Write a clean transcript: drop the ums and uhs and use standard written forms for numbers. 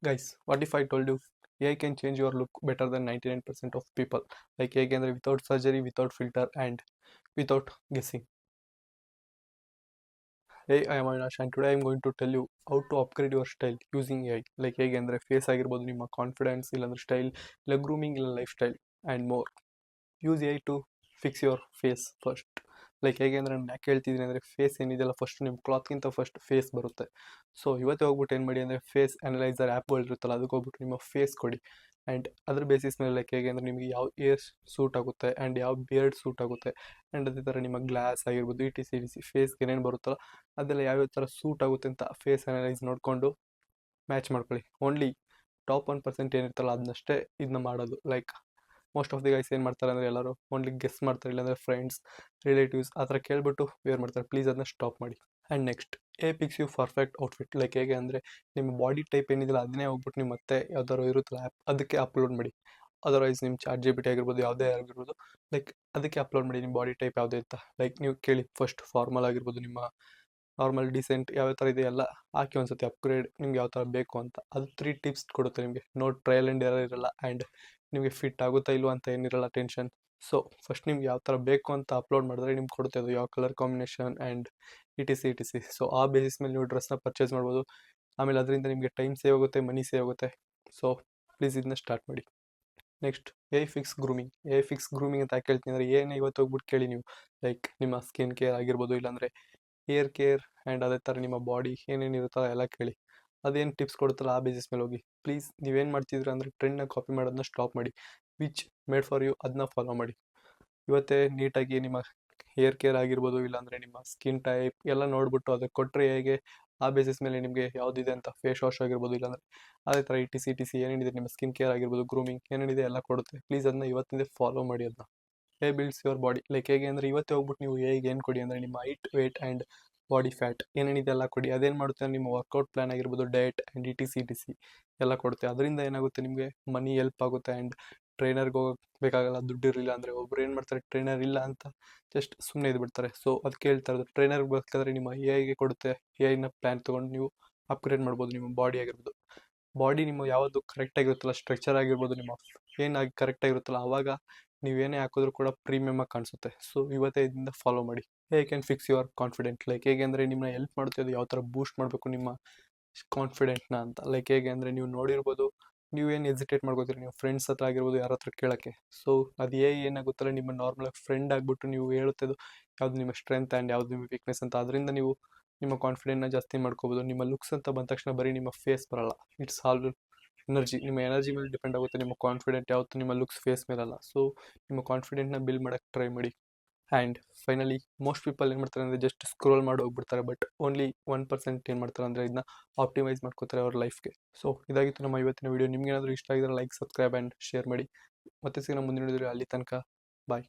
Guys, what if I told you AI can change your look better than 99% of people? Like ಹೇಗೆ ಅಂದರೆ without surgery, without filter and without guessing. Hey, I am Avinash and today I am going to tell you how to upgrade your style using AI. Like ಹೇಗೆ ಅಂದರೆ face ಆಗಿರ್ಬೋದು, ನಿಮ್ಮ confidence, ಇಲ್ಲಾಂದ್ರೆ style, ಇಲ್ಲ grooming, ಇಲ್ಲ lifestyle and more. Use AI to fix your face first. Like ಹೇಗೆ ಅಂದರೆ ನಾನು ಯಾಕೆ ಹೇಳ್ತಿದ್ದೀನಿ ಅಂದರೆ ಫೇಸ್ ಏನಿದೆಯಲ್ಲ ಫಸ್ಟ್ ನಿಮ್ಮ ಕ್ಲಾತ್ಗಿಂತ ಫಸ್ಟ್ ಫೇಸ್ ಬರುತ್ತೆ. ಸೊ ಇವತ್ತೇ ಹೋಗ್ಬಿಟ್ಟು ಏನು ಮಾಡಿ ಅಂದರೆ ಫೇಸ್ ಅನಲೈಸರ್ ಆ್ಯಪ್ಗಳು ಇರುತ್ತಲ್ಲ ಅದಕ್ಕೆ ಹೋಗ್ಬಿಟ್ಟು ನಿಮ್ಮ ಫೇಸ್ ಕೊಡಿ. ಆ್ಯಂಡ್ ಅದ್ರ ಬೇಸಿಸ್ ಮೇಲೆ ಲೈಕ್ ಹೇಗೆ ಅಂದರೆ ನಿಮಗೆ ಯಾವ ಏರ್ ಸೂಟ್ ಆಗುತ್ತೆ ಆ್ಯಂಡ್ ಯಾವ ಬಿಯರ್ಡ್ ಸೂಟ್ ಆಗುತ್ತೆ ಆ್ಯಂಡ್ ಅದೇ ಥರ ನಿಮ್ಮ ಗ್ಲಾಸ್ ಆಗಿರ್ಬೋದು ಇ ಟಿ ಸಿ ಫೇಸ್ಗೆ ಏನೇನು ಬರುತ್ತಲ್ಲ ಅದೆಲ್ಲ ಯಾವ್ಯಾವ ಥರ ಸೂಟ್ ಆಗುತ್ತೆ ಅಂತ ಫೇಸ್ ಅನಲೈಸ್ ನೋಡಿಕೊಂಡು ಮ್ಯಾಚ್ ಮಾಡ್ಕೊಳ್ಳಿ. ಓನ್ಲಿ ಟಾಪ್ 1% ಏನಿರ್ತಲ್ಲ ಅದನ್ನಷ್ಟೇ ಇದನ್ನ ಮಾಡೋದು. Like most of the guys ಏನು ಮಾಡ್ತಾರೆ ಅಂದರೆ ಎಲ್ಲರೂ ಓನ್ಲಿ ಗೆಸ್ ಮಾಡ್ತಾರೆ, ಇಲ್ಲಾಂದರೆ ಫ್ರೆಂಡ್ಸ್ ರಿಲೇಟಿವ್ಸ್ ಆ ಥರ ಕೇಳ್ಬಿಟ್ಟು ವೇರ್ ಮಾಡ್ತಾರೆ. ಪ್ಲೀಸ್ ಅದನ್ನ ಸ್ಟಾಪ್ ಮಾಡಿ. And next picks you perfect outfit. Like ಹೇಗೆ ಅಂದರೆ ನಿಮ್ಮ ಬಾಡಿ ಟೈಪ್ ಏನಿದೆಯಲ್ಲ ಅದನ್ನೇ ಹೋಗ್ಬಿಟ್ಟು ನೀವು ಮತ್ತೆ ಯಾವ್ದಾದ್ರು ಇರುತ್ತಲ್ಲ ಆ್ಯಪ್ ಅದಕ್ಕೆ ಅಪ್ಲೋಡ್ ಮಾಡಿ. ಅದರ್ವೈಸ್ ನಿಮ್ಮ ChatGPT ಆಗಿರ್ಬೋದು ಯಾವುದೇ ಆಗಿರ್ಬೋದು, ಲೈಕ್ ಅದಕ್ಕೆ ಅಪ್ಲೋಡ್ ಮಾಡಿ ನಿಮ್ಮ ಬಾಡಿ ಟೈಪ್ ಯಾವುದೇ ಅಂತ. ಲೈಕ್ ನೀವು ಕೇಳಿ ಫಸ್ಟ್ ಫಾರ್ಮಲ್ ಆಗಿರ್ಬೋದು, ನಿಮ್ಮ ನಾರ್ಮಲ್ ಡಿಸೆಂಟ್ ಯಾವ್ಯಾವ ಥರ ಇದೆ ಎಲ್ಲ ಹಾಕಿ ಒಂದ್ಸತಿ ಅಪ್ಗ್ರೇಡ್ ನಿಮ್ಗೆ ಯಾವ ಥರ ಬೇಕು ಅಂತ. ಅದು 3 ಟಿಪ್ಸ್ ಕೊಡುತ್ತೆ ನಿಮಗೆ. ನೋ ಟ್ರಯಲ್ ಆ್ಯಂಡ್ ಎರರ್ ಇರಲ್ಲ ಆ್ಯಂಡ್ ನಿಮಗೆ ಫಿಟ್ ಆಗುತ್ತಾ ಇಲ್ವಾ ಅಂತ ಏನಿರಲ್ಲ ಟೆನ್ಷನ್. ಸೊ ಫಸ್ಟ್ ನಿಮ್ಗೆ ಯಾವ ಥರ ಬೇಕು ಅಂತ ಅಪ್ಲೋಡ್ ಮಾಡಿದ್ರೆ ನಿಮ್ಗೆ ಕೊಡುತ್ತೆ ಅದು ಯಾವ colour combination and E T C. So ಆ ಬೇಸಿಸ್ ಮೇಲೆ ನೀವು ಡ್ರೆಸ್ನ ಪರ್ಚೇಸ್ ಮಾಡ್ಬೋದು. ಆಮೇಲೆ ಅದರಿಂದ ನಿಮಗೆ ಟೈಮ್ ಸೇವ್ ಆಗುತ್ತೆ, ಮನಿ ಸೇವ್ ಆಗುತ್ತೆ. ಸೊ ಪ್ಲೀಸ್ ಇದನ್ನ ಸ್ಟಾರ್ಟ್ ಮಾಡಿ. ನೆಕ್ಸ್ಟ್ ಫಿಕ್ಸ್ ಗ್ರೂಮಿಂಗ್ ಅಂತ ಯಾಕೆ ಹೇಳ್ತೀನಿ ಅಂದರೆ ಏನೇ ಇವತ್ತು ಹೋಗ್ಬಿಟ್ಟು ಕೇಳಿ ನೀವು. ಲೈಕ್ ನಿಮ್ಮ ಸ್ಕಿನ್ ಕೇರ್ ಆಗಿರ್ಬೋದು, ಇಲ್ಲಾಂದರೆ ಹೇರ್ ಕೇರ್ ಆ್ಯಂಡ್ ಅದೇ ಥರ ನಿಮ್ಮ ಬಾಡಿ ಏನೇನು ಇರುತ್ತಲ್ಲ ಎಲ್ಲ ಕೇಳಿ. ಅದೇನು ಟಿಪ್ಸ್ ಕೊಡುತ್ತಲ್ಲ ಆ ಬೇಸಿಸ್ ಮೇಲೆ ಹೋಗಿ. ಪ್ಲೀಸ್ ನೀವೇನು ಮಾಡ್ತಿದ್ರ ಅಂದರೆ ಟ್ರೆಂಡ್ನ ಕಾಪಿ ಮಾಡೋದನ್ನ ಸ್ಟಾಪ್ ಮಾಡಿ. ವಿಚ್ ಮೇಡ್ ಫಾರ್ ಯು ಅದನ್ನ ಫಾಲೋ ಮಾಡಿ. ಇವತ್ತೇ ನೀಟಾಗಿ ನಿಮ್ಮ ಹೇರ್ ಕೇರ್ ಆಗಿರ್ಬೋದು, ಇಲ್ಲಾಂದರೆ ನಿಮ್ಮ ಸ್ಕಿನ್ ಟೈಪ್ ಎಲ್ಲ ನೋಡಿಬಿಟ್ಟು ಅದಕ್ಕೆ ಕೊಟ್ಟರೆ ಹೇಗೆ ಆ ಬೇಸಿಸ್ ಮೇಲೆ ನಿಮಗೆ ಯಾವುದಿದೆ ಅಂತ ಫೇಸ್ ವಾಶ್ ಆಗಿರ್ಬೋದು, ಇಲ್ಲಾಂದರೆ ಅದೇ ಥರ ಇ ಟಿ ಸಿ ಏನೇನಿದೆ ನಿಮ್ಮ ಸ್ಕಿನ್ ಕೇರ್ ಆಗಿರ್ಬೋದು, ಗ್ರೂಮಿಂಗ್ ಏನೇನಿದೆ ಎಲ್ಲ ಕೊಡುತ್ತೆ. ಪ್ಲೀಸ್ ಅದನ್ನ ಇವತ್ತಿಂದ ಫಾಲೋ ಮಾಡಿ ಅದನ್ನ. Builds your body. ಲೈಕ್ ಹೇಗೆ ಅಂದರೆ ಇವತ್ತೇ ಹೋಗ್ಬಿಟ್ಟು ನೀವು ಹೇಗೆ ಏನು ಕೊಡಿ ಅಂದರೆ ನಿಮ್ಮ height, weight and body fat ಏನೇನಿದೆ ಎಲ್ಲ ಕೊಡಿ. ಅದೇನು ಮಾಡುತ್ತೆ ನಿಮ್ಮ ವರ್ಕೌಟ್ ಪ್ಲಾನ್ ಆಗಿರ್ಬೋದು, diet and E T C ಎಲ್ಲ ಕೊಡುತ್ತೆ. ಅದರಿಂದ ಏನಾಗುತ್ತೆ ನಿಮಗೆ ಮನಿ ಹೆಲ್ಪ್ ಆಗುತ್ತೆ ಆ್ಯಂಡ್ ಟ್ರೈನರ್ಗೆ ಹೋಗಕ್ಕೆ ಬೇಕಾಗಲ್ಲ. ದುಡ್ಡು ಇರಲಿಲ್ಲ ಅಂದರೆ ಒಬ್ರು ಏನು ಮಾಡ್ತಾರೆ, ಟ್ರೈನರ್ ಇಲ್ಲ ಅಂತ ಜಸ್ಟ್ ಸುಮ್ಮನೆ ಇದ್ಬಿಡ್ತಾರೆ. ಸೊ ಅದಕ್ಕೆ ಹೇಳ್ತಾ ಇರೋದು ಟ್ರೈನರ್ಗೆ ಬೇಕಾದ್ರೆ ನಿಮ್ಮ ಐಗೆ ಕೊಡುತ್ತೆ. ನ ಪ್ಲ್ಯಾನ್ ತೊಗೊಂಡು ನೀವು ಅಪ್ಗ್ರೇಡ್ ಮಾಡ್ಬೋದು ನಿಮ್ಮ ಬಾಡಿ ಆಗಿರ್ಬೋದು. ಬಾಡಿ ನಿಮ್ಮ ಯಾವುದು ಕರೆಕ್ಟಾಗಿರುತ್ತಲ್ಲ, ಸ್ಟ್ರಕ್ಚರ್ ಆಗಿರ್ಬೋದು, ನಿಮ್ಮ ಏನಾಗಿ ಕರೆಕ್ಟಾಗಿರುತ್ತಲ್ಲ ಆವಾಗ ನೀವೇನೇ ಹಾಕಿದ್ರು ಕೂಡ ಪ್ರೀಮಿಯಮ್ ಆಗಿ ಕಾಣಿಸುತ್ತೆ. ಸೊ ಇವತ್ತೇ ಇದರಿಂದ ಫಾಲೋ ಮಾಡಿ. Can fix your confident. Like ಹೇಗೆ ಅಂದರೆ ನಿಮ್ಮನ್ನ ಹೆಲ್ಪ್ ಮಾಡುತ್ತೆ ಅದು ಯಾವ ಥರ ಬೂಸ್ಟ್ ಮಾಡಬೇಕು ನಿಮ್ಮ ಕಾನ್ಫಿಡೆಂಟ್ನ ಅಂತ. ಲೈಕ್ ಹೇಗೆ ಅಂದರೆ ನೀವು ನೋಡಿರ್ಬೋದು, ನೀವೇನು ಎಸಿಟೇಟ್ ಮಾಡ್ಕೋತೀರಿ ನೀವು ಫ್ರೆಂಡ್ಸ್ ಹತ್ರ ಆಗಿರ್ಬೋದು ಯಾರ ಹತ್ರ ಕೇಳೋಕ್ಕೆ. ಸೊ ಅದು ಏನಾಗುತ್ತಲ್ಲ ನಿಮ್ಮ ನಾರ್ಮಲಾಗಿ ಫ್ರೆಂಡ್ ಆಗಿಬಿಟ್ಟು ನೀವು ಹೇಳುತ್ತದು ಯಾವ್ದು ನಿಮ್ಮ ಸ್ಟ್ರೆಂತ್ ಆ್ಯಂಡ್ ಯಾವ್ದು ನಿಮ್ಮ ವೀಕ್ನೆಸ್ ಅಂತ. ಅದರಿಂದ ನೀವು ನಿಮ್ಮ ಕಾನ್ಫಿಡೆಂಟ್ನ ಜಾಸ್ತಿ ಮಾಡ್ಕೋಬೋದು. ನಿಮ್ಮ ಲುಕ್ಸ್ ಅಂತ ಬಂದ ತಕ್ಷಣ ಬರೀ ನಿಮ್ಮ ಫೇಸ್ ಬರಲ್ಲ. It's all energy. ನಿಮ್ಮ ಎನರ್ಜಿ ಮೇಲೆ ಡಿಪೆಂಡ್ ಆಗುತ್ತೆ. ನಿಮ್ಮ ಕಾನ್ಫಿಡೆಂಟ್ ಯಾವತ್ತು ನಿಮ್ಮ ಲುಕ್ಸ್ ಫೇಸ್ ಮೇಲಲ್ಲ. ಸೊ ನಿಮ್ಮ ಕಾನ್ಫಿಡೆಂಟ್ನ ಬಿಲ್ಡ್ ಮಾಡೋಕ್ಕೆ ಟ್ರೈ ಮಾಡಿ. ಆ್ಯಂಡ್ ಫೈನಲಿ ಮೋಸ್ಟ್ ಪೀಪಲ್ ಏನು ಮಾಡ್ತಾರೆ ಅಂದರೆ ಜಸ್ಟ್ ಸ್ಕ್ರೋಲ್ ಮಾಡಿ ಹೋಗ್ಬಿಡ್ತಾರೆ. ಬಟ್ ಓನ್ಲಿ 1% ಏನು ಮಾಡ್ತಾರೆ ಅಂದರೆ ಇದನ್ನ ಆಪ್ಟಿಮೈಸ್ ಮಾಡ್ಕೋತಾರೆ ಅವ್ರ ಲೈಫ್ಗೆ. ಸೊ ಇದಾಗಿತ್ತು ನಮ್ಮ ಇವತ್ತಿನ ವೀಡಿಯೋ. ನಿಮ್ಗೇನಾದರೂ ಇಷ್ಟ ಆಗಿದ್ರೆ ಲೈಕ್, ಸಬ್ಸ್ಕ್ರೈಬ್ ಆ್ಯಂಡ್ ಶೇರ್ ಮಾಡಿ. ಮತ್ತೆ ಸಿಗೋಣ ಮುಂದಿನ ವಿಡಿಯೋದಲ್ಲಿ. ಅಲ್ಲಿ ತನಕ ಬಾಯ್.